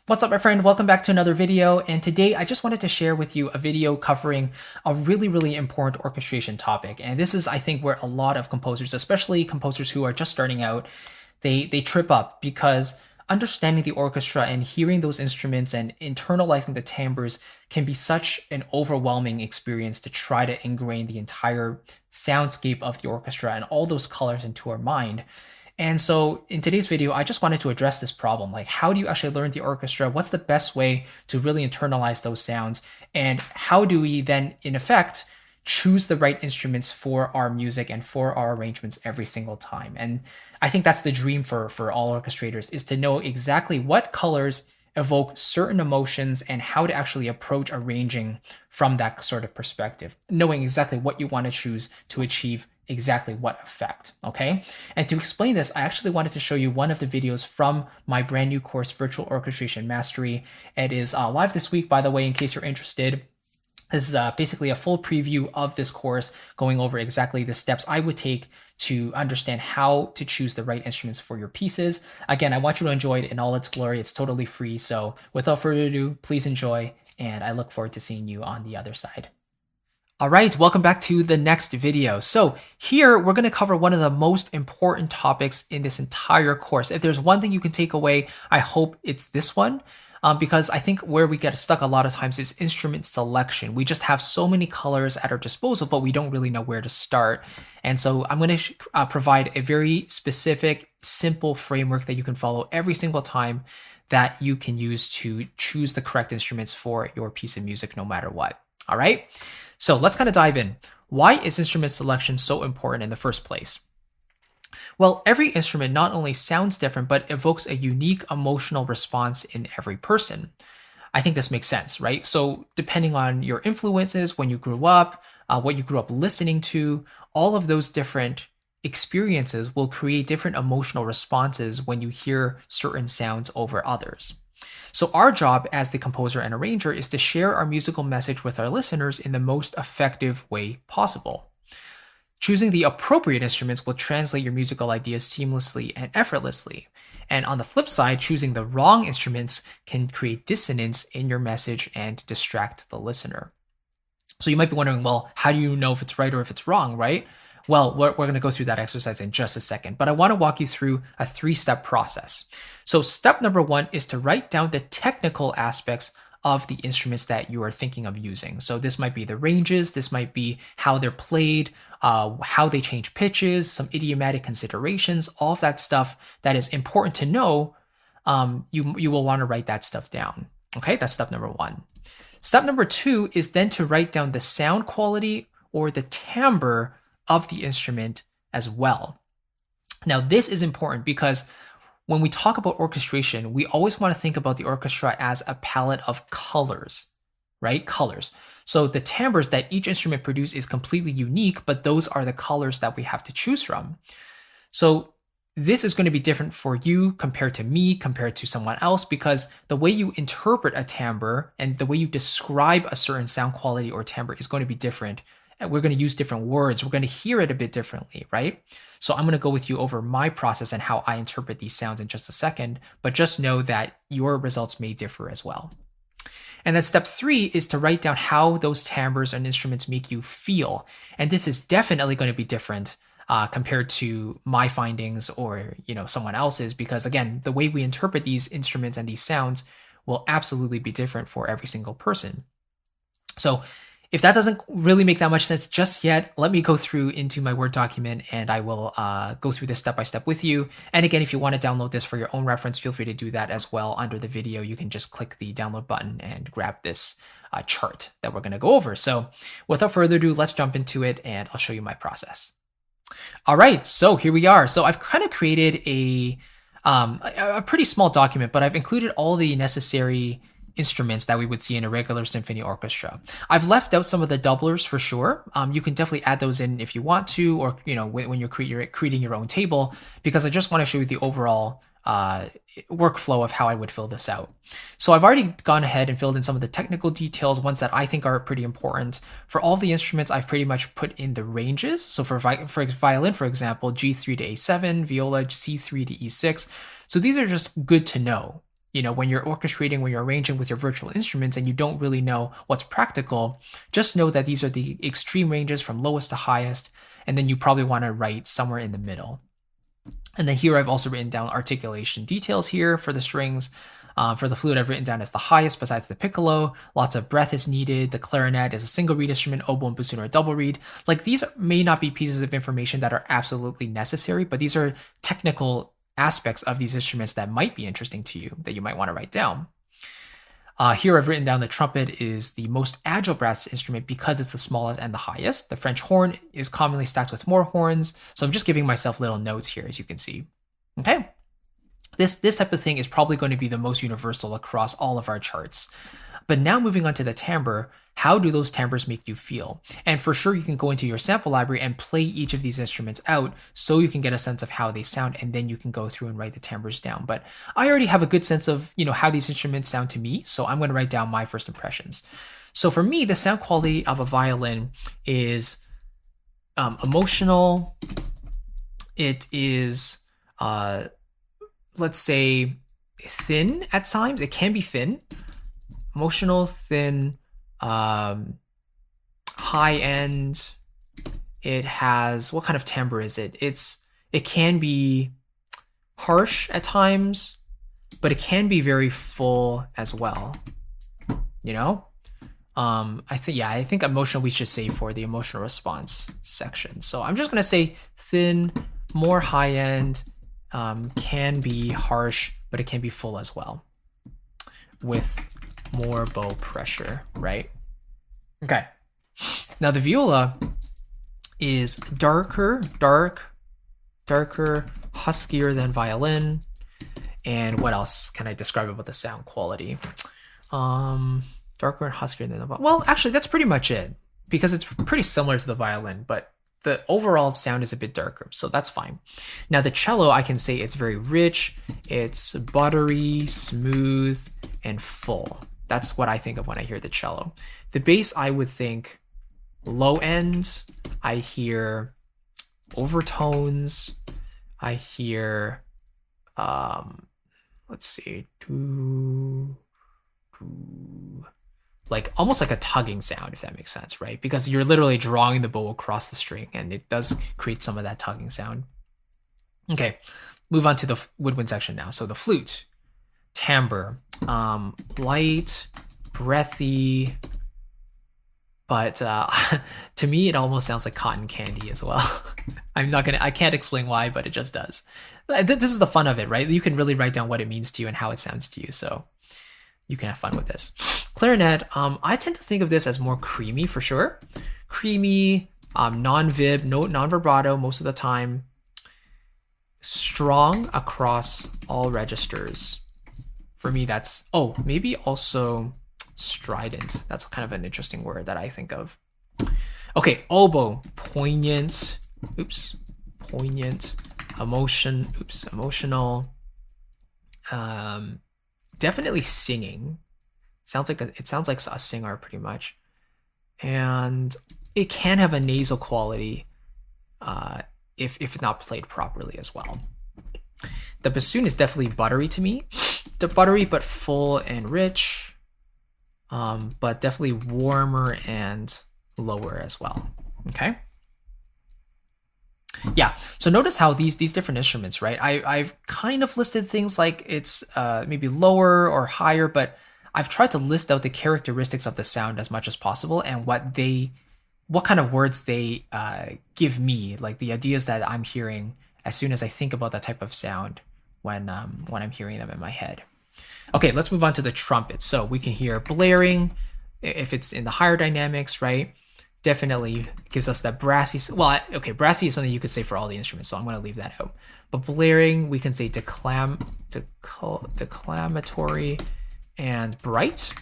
What's up, my friend? Welcome back to another video. And today I just wanted to share with you a video covering a really important orchestration topic. And this is, I think, where a lot of composers, especially composers who are just starting out, they trip up because understanding the orchestra and hearing those instruments and internalizing the timbres can be such an overwhelming experience to try to ingrain the entire soundscape of the orchestra and all those colors into our mind. And so in today's video, I just wanted to address this problem. Like, how do you actually learn the orchestra? What's the best way to really internalize those sounds? And how do we then, in effect, choose the right instruments for our music and for our arrangements every single time? And I think that's the dream for all orchestrators, is to know exactly what colors evoke certain emotions and how to actually approach arranging from that sort of perspective, knowing exactly what you want to choose to achieve exactly what effect, okay? And to explain this, I actually wanted to show you one of the videos from my brand new course, Virtual Orchestration Mastery. It is live this week, by the way, in case you're interested. This is basically a full preview of this course, going over exactly the steps I would take to understand how to choose the right instruments for your pieces. Again, I want you to enjoy it in all its glory. It's totally free. So without further ado, please enjoy, and I look forward to seeing you on the other side. All right, welcome back to the next video. So here we're going to cover one of the most important topics in this entire course. If there's one thing you can take away, I hope it's this one. Because I think where we get stuck a lot of times is instrument selection. We just have so many colors at our disposal, but we don't really know where to start. And so I'm going to provide a very specific, simple framework that you can follow every single time that you can use to choose the correct instruments for your piece of music, no matter what. All right, so let's kind of dive in. Why is instrument selection so important in the first place? Well, every instrument not only sounds different, but evokes a unique emotional response in every person. I think this makes sense, right? So depending on your influences, when you grew up, what you grew up listening to, all of those different experiences will create different emotional responses when you hear certain sounds over others. So our job as the composer and arranger is to share our musical message with our listeners in the most effective way possible. Choosing the appropriate instruments will translate your musical ideas seamlessly and effortlessly. And on the flip side, choosing the wrong instruments can create dissonance in your message and distract the listener. So you might be wondering, well, how do you know if it's right or if it's wrong, right? Well, we're going to go through that exercise in just a second, but I want to walk you through a 3-step process. So step number 1 is to write down the technical aspects of the instruments that you are thinking of using. So this might be the ranges, this might be how they're played, how they change pitches, some idiomatic considerations, all of that stuff that is important to know. You will want to write that stuff down. Okay, that's step number 1. Step number 2 is then to write down the sound quality or the timbre of the instrument as well. Now, this is important because when we talk about orchestration, we always want to think about the orchestra as a palette of colors, right? Colors. So the timbres that each instrument produces is completely unique, but those are the colors that we have to choose from. So this is going to be different for you compared to me, compared to someone else, because the way you interpret a timbre and the way you describe a certain sound quality or timbre is going to be different. We're going to use different words. We're going to hear it a bit differently, right? So I'm going to go with you over my process and how I interpret these sounds in just a second, but just know that your results may differ as well. And then step 3 is to write down how those timbres and instruments make you feel. And this is definitely going to be different compared to my findings or someone else's, because again, the way we interpret these instruments and these sounds will absolutely be different for every single person. So if that doesn't really make that much sense just yet, let me go through into my Word document and I will go through this step by step with you. And again, if you want to download this for your own reference, feel free to do that as well. Under the video, you can just click the download button and grab this chart that we're going to go over. So without further ado, let's jump into it and I'll show you my process. All right, so here we are. So I've kind of created a pretty small document, but I've included all the necessary instruments that we would see in a regular symphony orchestra. I've left out some of the doublers for sure. You can definitely add those in if you want to, or when you're creating your own table, because I just want to show you the overall workflow of how I would fill this out. So I've already gone ahead and filled in some of the technical details, ones that I think are pretty important. For all the instruments, I've pretty much put in the ranges. So for violin, for example, G3 to A7, viola, C3 to E6. So these are just good to know. you know, when you're orchestrating, when you're arranging with your virtual instruments and you don't really know what's practical, just know that these are the extreme ranges from lowest to highest, and then you probably want to write somewhere in the middle. And then here I've also written down articulation details here for the strings. For the flute, I've written down as the highest besides the piccolo. Lots of breath is needed. The clarinet is a single reed instrument. Oboe and bassoon are a double reed. Like, these may not be pieces of information that are absolutely necessary, but these are technical aspects of these instruments that might be interesting to you, that you might want to write down. Here I've written down the trumpet is the most agile brass instrument because it's the smallest and the highest. The French horn is commonly stacked with more horns. So I'm just giving myself little notes here, as you can see. Okay. This type of thing is probably going to be the most universal across all of our charts. But now moving on to the timbre, how do those timbres make you feel? And for sure, you can go into your sample library and play each of these instruments out so you can get a sense of how they sound, and then you can go through and write the timbres down. But I already have a good sense of, you know, how these instruments sound to me, so I'm going to write down my first impressions. So for me, the sound quality of a violin is emotional. It is, let's say, thin at times. It can be thin. Emotional, thin, high end. It has, what kind of timbre is it? It can be harsh at times, but it can be very full as well. You know, I think emotional we should say for the emotional response section. So I'm just gonna say thin, more high end, can be harsh, but it can be full as well, with more bow pressure, right? Okay. Now the viola is darker, huskier than violin. And what else can I describe about the sound quality? Darker and huskier than the violin. Well, actually, that's pretty much it, because it's pretty similar to the violin, but the overall sound is a bit darker, so that's fine. Now the cello, I can say it's very rich, it's buttery, smooth, and full. That's what I think of when I hear the cello. The bass, I would think low end. I hear overtones. I hear, let's see, like almost like a tugging sound, if that makes sense, right? Because you're literally drawing the bow across the string, and it does create some of that tugging sound. Okay, move on to the woodwind section now. So the flute, timbre, light, breathy, but to me it almost sounds like cotton candy as well. I can't explain why, but it just does. This is the fun of it, right? You can really write down what it means to you and how it sounds to you, so you can have fun with this. Clarinet, I tend to think of this as more creamy for sure. Creamy, non-vib, non-vibrato most of the time. Strong across all registers. For me, that's, maybe also strident. That's kind of an interesting word that I think of. Okay, oboe, poignant, emotional, definitely singing. It sounds like a singer pretty much. And it can have a nasal quality if not played properly as well. The bassoon is definitely buttery to me. Buttery but full and rich, but definitely warmer and lower as well. Okay. Yeah, so notice how these different instruments, right? I've kind of listed things like it's maybe lower or higher, but I've tried to list out the characteristics of the sound as much as possible and what kind of words they give me, like the ideas that I'm hearing as soon as I think about that type of sound when I'm hearing them in my head. Okay, let's move on to the trumpet. So we can hear blaring if it's in the higher dynamics, right? Definitely gives us that brassy. Well, okay, brassy is something you could say for all the instruments, so I'm going to leave that out. But blaring, we can say declamatory and bright,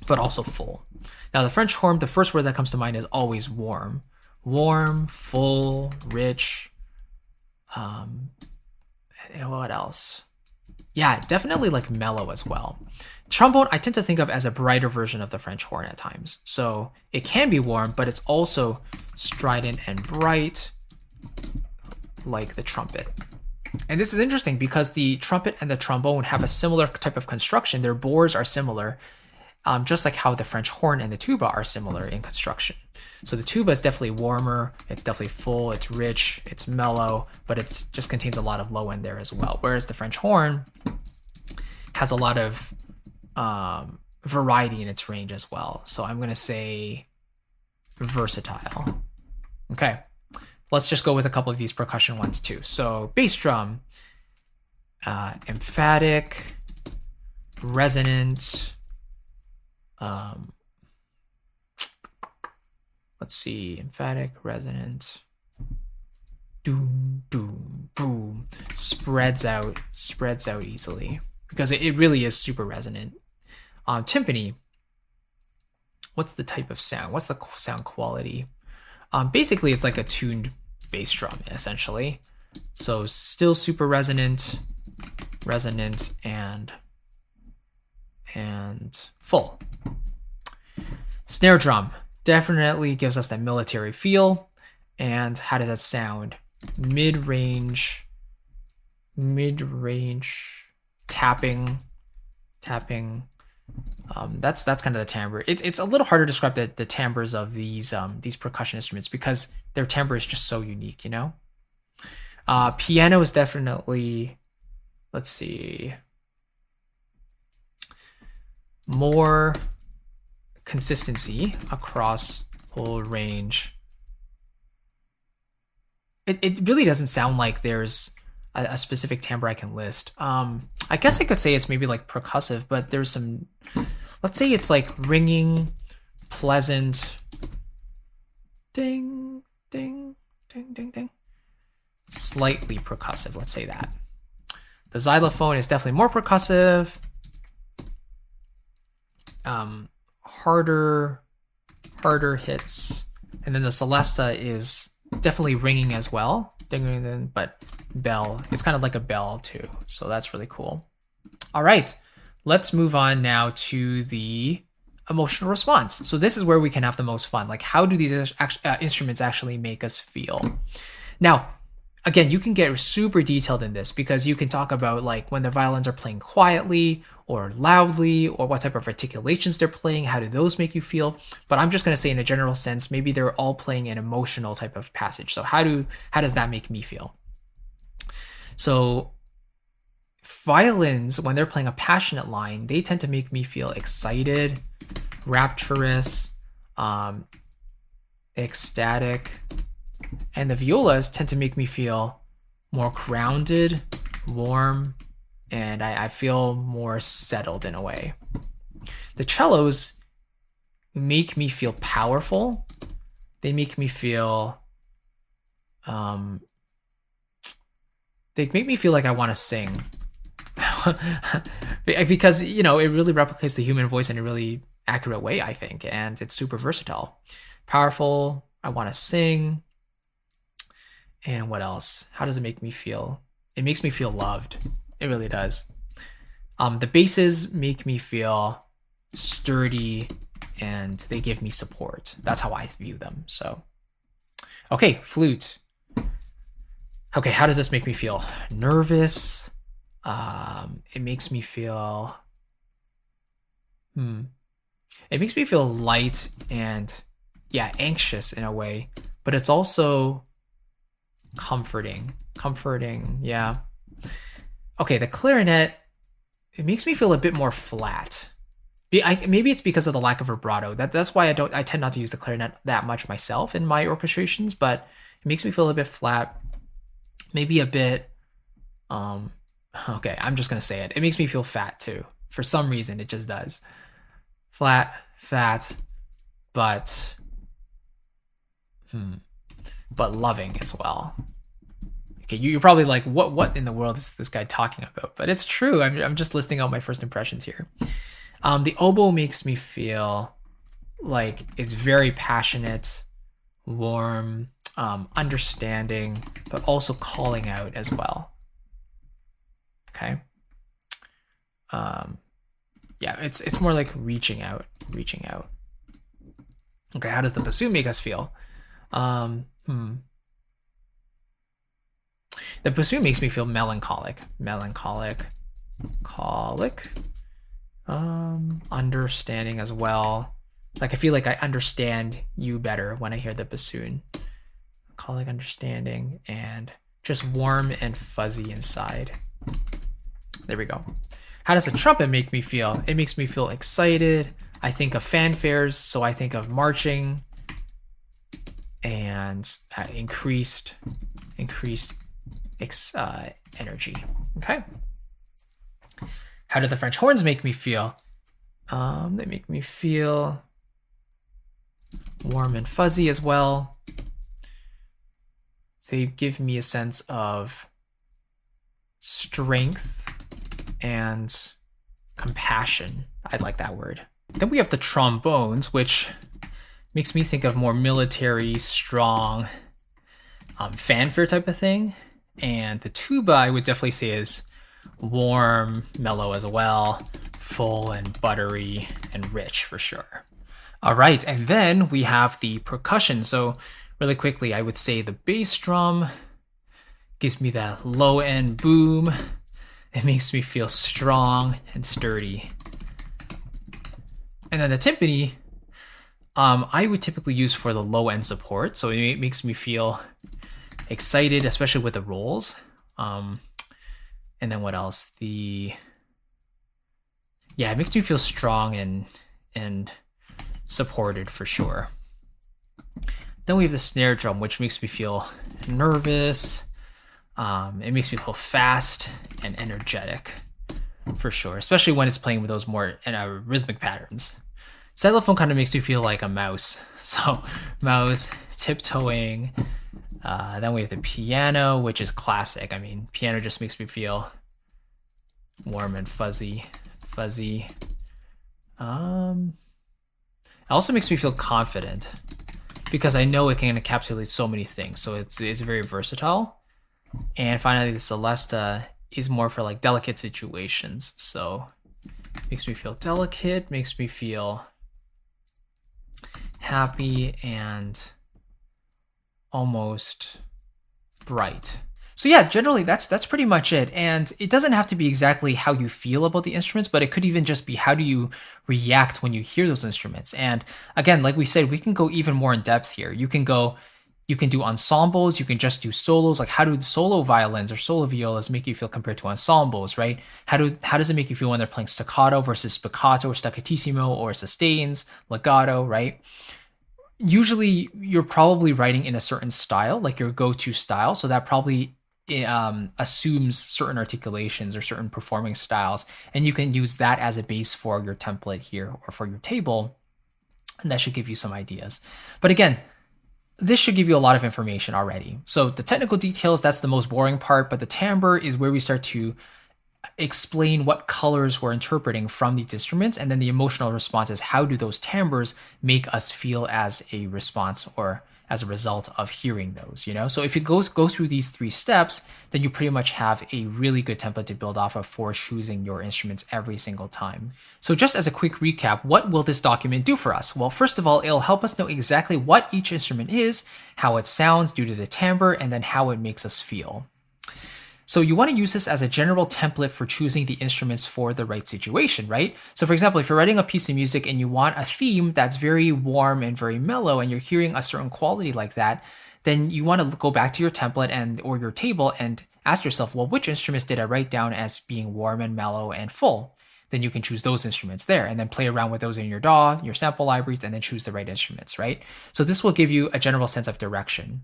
but also full. Now the French horn, the first word that comes to mind is always warm. Warm, full, rich. And what else? Yeah, definitely like mellow as well. Trombone, I tend to think of as a brighter version of the French horn at times. So it can be warm, but it's also strident and bright like the trumpet. And this is interesting because the trumpet and the trombone have a similar type of construction. Their bores are similar, just like how the French horn and the tuba are similar in construction. So the tuba is definitely warmer, it's definitely full, it's rich, it's mellow, but it just contains a lot of low end there as well. Whereas the French horn has a lot of variety in its range as well. So I'm gonna say versatile. Okay, let's just go with a couple of these percussion ones too. So bass drum, emphatic, resonant, let's see, emphatic, resonant, doom, doom, boom, spreads out easily because it really is super resonant. Timpani, what's the type of sound? What's the sound quality? Basically, it's like a tuned bass drum, essentially. So still super resonant, and full. Snare drum definitely gives us that military feel. And how does that sound? Mid-range, tapping. That's kind of the timbre. It's a little harder to describe the timbres of these percussion instruments because their timbre is just so unique, you know. Piano is definitely, let's see, more consistency across whole range. It really doesn't sound like there's a specific timbre I can list. I guess I could say it's maybe like percussive, but there's some, let's say it's like ringing, pleasant, ding, ding, ding, ding, ding, slightly percussive, let's say that. The xylophone is definitely more percussive, harder hits, and then the celesta is definitely ringing as well, but bell, it's kind of like a bell too, so that's really cool. All right, let's move on now to the emotional response. So this is where we can have the most fun. Like, how do these instruments actually make us feel? Now, again, you can get super detailed in this because you can talk about like when the violins are playing quietly or loudly, or what type of articulations they're playing, how do those make you feel? But I'm just gonna say in a general sense, maybe they're all playing an emotional type of passage. So how does that make me feel? So violins, when they're playing a passionate line, they tend to make me feel excited, rapturous, ecstatic. And the violas tend to make me feel more grounded, warm, and I feel more settled in a way. The cellos make me feel powerful. They make me feel, they make me feel like I want to sing. Because, you know, it really replicates the human voice in a really accurate way, I think, and it's super versatile. Powerful, I want to sing. And what else? How does it make me feel? It makes me feel loved. It really does. The basses make me feel sturdy and they give me support. That's how I view them. So, okay, flute. Okay, how does this make me feel? Nervous. It makes me feel, it makes me feel light and, yeah, anxious in a way, but it's also comforting, yeah. Okay, the clarinet, it makes me feel a bit more flat. Maybe it's because of the lack of vibrato. That's why I tend not to use the clarinet that much myself in my orchestrations, but it makes me feel a bit flat, maybe a bit, okay, I'm just gonna say it. It makes me feel fat too. For some reason, it just does. Flat, fat, but loving as well. Okay, you're probably like, what in the world is this guy talking about? But it's true. I'm just listing out my first impressions here. The oboe makes me feel like it's very passionate, warm, understanding, but also calling out as well. Okay. Yeah, it's more like reaching out. Okay, how does the bassoon make us feel? The bassoon makes me feel melancholic. Understanding as well. Like I feel like I understand you better when I hear the bassoon. Melancholic, understanding, and just warm and fuzzy inside. There we go. How does the trumpet make me feel? It makes me feel excited. I think of fanfares, so I think of marching and increased energy. Okay. How do the French horns make me feel? They make me feel warm and fuzzy as well. They give me a sense of strength and compassion. I like that word. Then we have the trombones, which makes me think of more military, strong, fanfare type of thing. And the tuba, I would definitely say, is warm, mellow as well, full and buttery and rich for sure. All right, and then we have the percussion. So really quickly, I would say the bass drum gives me that low end boom. It makes me feel strong and sturdy. And then the timpani, I would typically use for the low end support. So it makes me feel excited, especially with the rolls. And then what else? It makes me feel strong and supported for sure. Then we have the snare drum, which makes me feel nervous. It makes me feel fast and energetic for sure, especially when it's playing with those more rhythmic patterns. Xylophone kind of makes me feel like a mouse. So mouse, tiptoeing. Then we have the piano, which is classic. I mean, piano just makes me feel warm and fuzzy. It also makes me feel confident because I know it can encapsulate so many things. So it's very versatile. And finally, the Celesta is more for like delicate situations. So it makes me feel delicate, makes me feel happy and almost bright. So yeah, generally that's pretty much it. And it doesn't have to be exactly how you feel about the instruments, but it could even just be how do you react when you hear those instruments. And again, like we said, we can go even more in depth here. You can do ensembles, you can just do solos. Like how do solo violins or solo violas make you feel compared to ensembles, right? How does it make you feel when they're playing staccato versus spiccato or staccatissimo or sustains, legato, right? Usually you're probably writing in a certain style, like your go-to style. So that probably assumes certain articulations or certain performing styles. And you can use that as a base for your template here or for your table. And that should give you some ideas. But again, this should give you a lot of information already. So the technical details, that's the most boring part, but the timbre is where we start to explain what colors we're interpreting from these instruments. And then the emotional response is how do those timbres make us feel as a response or as a result of hearing those, you know? So if you go through these 3 steps, then you pretty much have a really good template to build off of for choosing your instruments every single time. So just as a quick recap, what will this document do for us? Well, first of all, it'll help us know exactly what each instrument is, how it sounds due to the timbre, and then how it makes us feel. So you want to use this as a general template for choosing the instruments for the right situation, right? So for example, if you're writing a piece of music and you want a theme that's very warm and very mellow and you're hearing a certain quality like that, then you want to go back to your template or your table and ask yourself, well, which instruments did I write down as being warm and mellow and full? Then you can choose those instruments there and then play around with those in your DAW, your sample libraries, and then choose the right instruments, right? So this will give you a general sense of direction.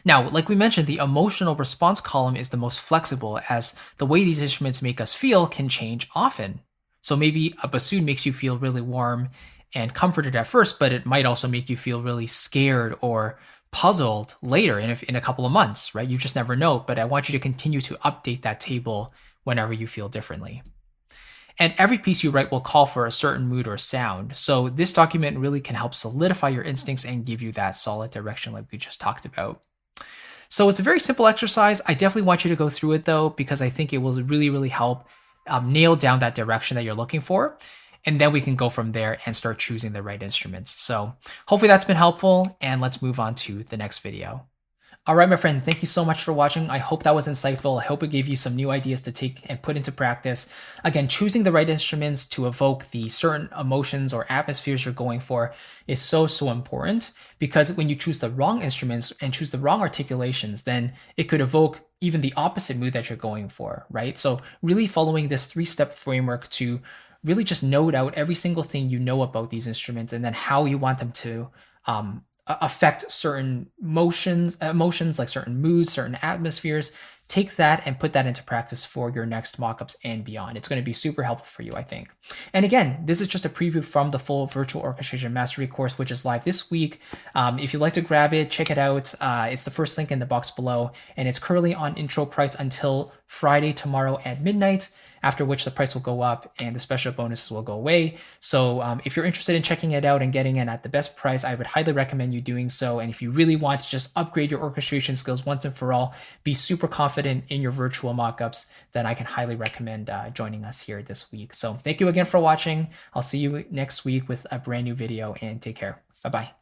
Now, like we mentioned, the emotional response column is the most flexible as the way these instruments make us feel can change often. So maybe a bassoon makes you feel really warm and comforted at first, but it might also make you feel really scared or puzzled later in a couple of months, right? You just never know, but I want you to continue to update that table whenever you feel differently. And every piece you write will call for a certain mood or sound. So this document really can help solidify your instincts and give you that solid direction like we just talked about. So it's a very simple exercise. I definitely want you to go through it though, because I think it will really, really help nail down that direction that you're looking for. And then we can go from there and start choosing the right instruments. So hopefully that's been helpful, and let's move on to the next video. All right, my friend, thank you so much for watching. I hope that was insightful. I hope it gave you some new ideas to take and put into practice. Again, choosing the right instruments to evoke the certain emotions or atmospheres you're going for is so, so important, because when you choose the wrong instruments and choose the wrong articulations, then it could evoke even the opposite mood that you're going for, right? So really following this 3-step framework to really just note out every single thing you know about these instruments and then how you want them to affect certain emotions like certain moods, certain atmospheres. Take that and put that into practice for your next mockups and beyond. It's going to be super helpful for you, I think. And again, this is just a preview from the full virtual orchestration mastery course, which is live this week. If you'd like to grab it, check it out. It's the first link in the box below, and it's currently on intro price until Friday, tomorrow at midnight, after which the price will go up and the special bonuses will go away. So if you're interested in checking it out and getting it at the best price, I would highly recommend you doing so. And if you really want to just upgrade your orchestration skills once and for all, be super confident in your virtual mockups, then I can highly recommend joining us here this week. So thank you again for watching. I'll see you next week with a brand new video, and take care. Bye-bye.